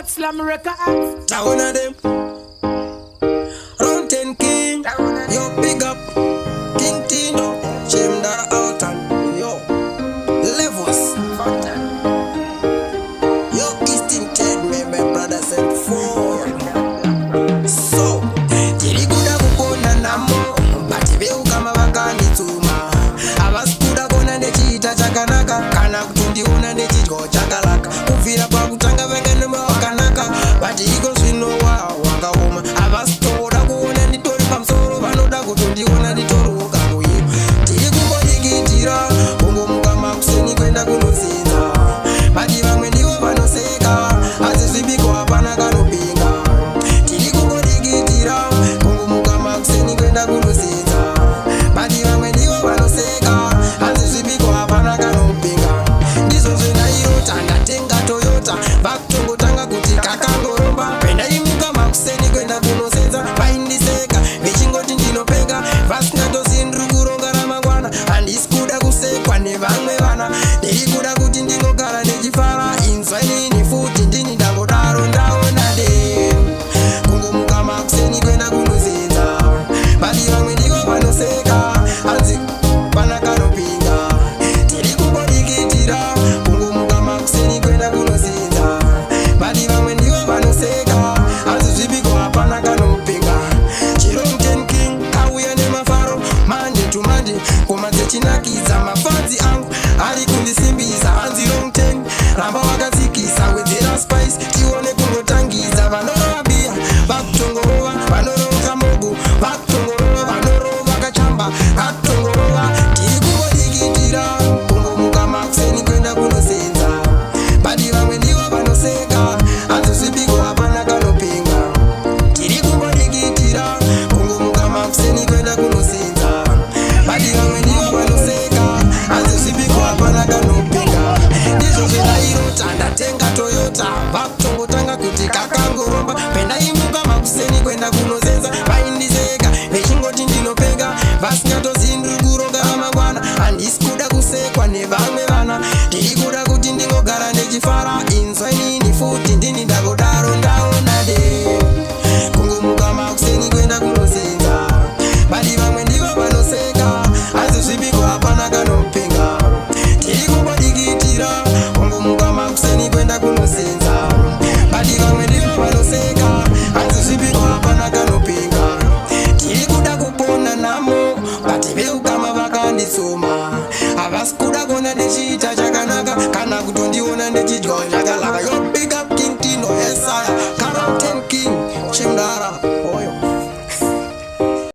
Hot Slam Records. Down of them. Round 10 King. Yo, big up. King Tino. Shame that out and yo. Levels. Yo, Eastin Ted, me, my brothers and four. So, tiri kuda kukona namo. Bati veu kama wakani tuma. Avasikuda kona nechita chakanaka. Kana kutundi una nechitko chakalaka. Kufira pa kutanga vengene wakanaka. Bati iko swino wa wakauma. Avasitoda kuona nitori pamsoro. Vanoda kutundi una nitori ukamuyi. Tiri kumbodikitira. Kungo mukama kuseni kwenda kunozinza. Bati vamwe ndivo vanoseka. Azizvibiko hapana kanopinga. Tiri kumbodikitira. Kungo mukama kuseni kwenda kunozinza. Bati vamwe ndivo vanoseka. Azizvibiko hapana kanopinga. Ndizvo zvenairota ndatenga Toyota. Vakutongotanga kuti kakangoromba. Pendaimuka makuseni kwenda kunosenza. Vaindiseka vechingoti ndinopeka. Vasingatozii ndiri kuronga ramangwana. Handisi kuda kusekwa nevamwe vana. Ndiri kuda kuti ndinogara ndechifara. Inzwainini futi ndini ndangodaro ndaona de. Kungomuka makuseni kwenda kunosenza. Bati vamwe ndivo vanoseka. Hanzi pana kanopinga. Tiri kumbodikitira. Kungomuka makuseni kwenda kunosenza. Bati vamwe ndivo vanoseka. Hanzi zvibiko hapana kanopinga. Chiron 10 King auya nemafaro. Manje to manje koma dzechinakidza mafadzi angu ari kundisimbisa. Hanzi Long 10 ramba wakatsikisa wedzera spice tione kunotangidza. Vanorova bia vakutongorova vanorova mogo vakutongorova vanorova kachamba katongorova. Tiri kumbodikitira kungomuka makuseni kwenda kunosenza. Bati vamwe ndivo vanoseka. Hanzi zvibiko hapana kanopinga. Tiri kumbodikitira kungomuka makuseni kwenda kunosenza. Bati vamwe ndivo vanoseka. Hanzi zvibiko hapana kanopinga. Ndizvo zvenairota ndatenga Toyota. Vakutongotanga kuti kakangoromba. Pendaimuka makuseni kwenda kunosenza. Vaindiseka vechingoti ndinopeka. Vasingatozii ndiri kuronga ramangwana. Handisi kuda kusekwa nevamwe vana. Ndiri kuda kuti ndingogara ndechifara. Inzwainini futi ndini ndakodaro ndaona de. Kungomuka makuseni kwenda kunosenza. Bati vamwe ndivo vanoseka. Hanzi zvibiko hapana kanopinga. Tiri kumbodikitira kungomuka makuseni kwenda kunosenza. Bati vamwe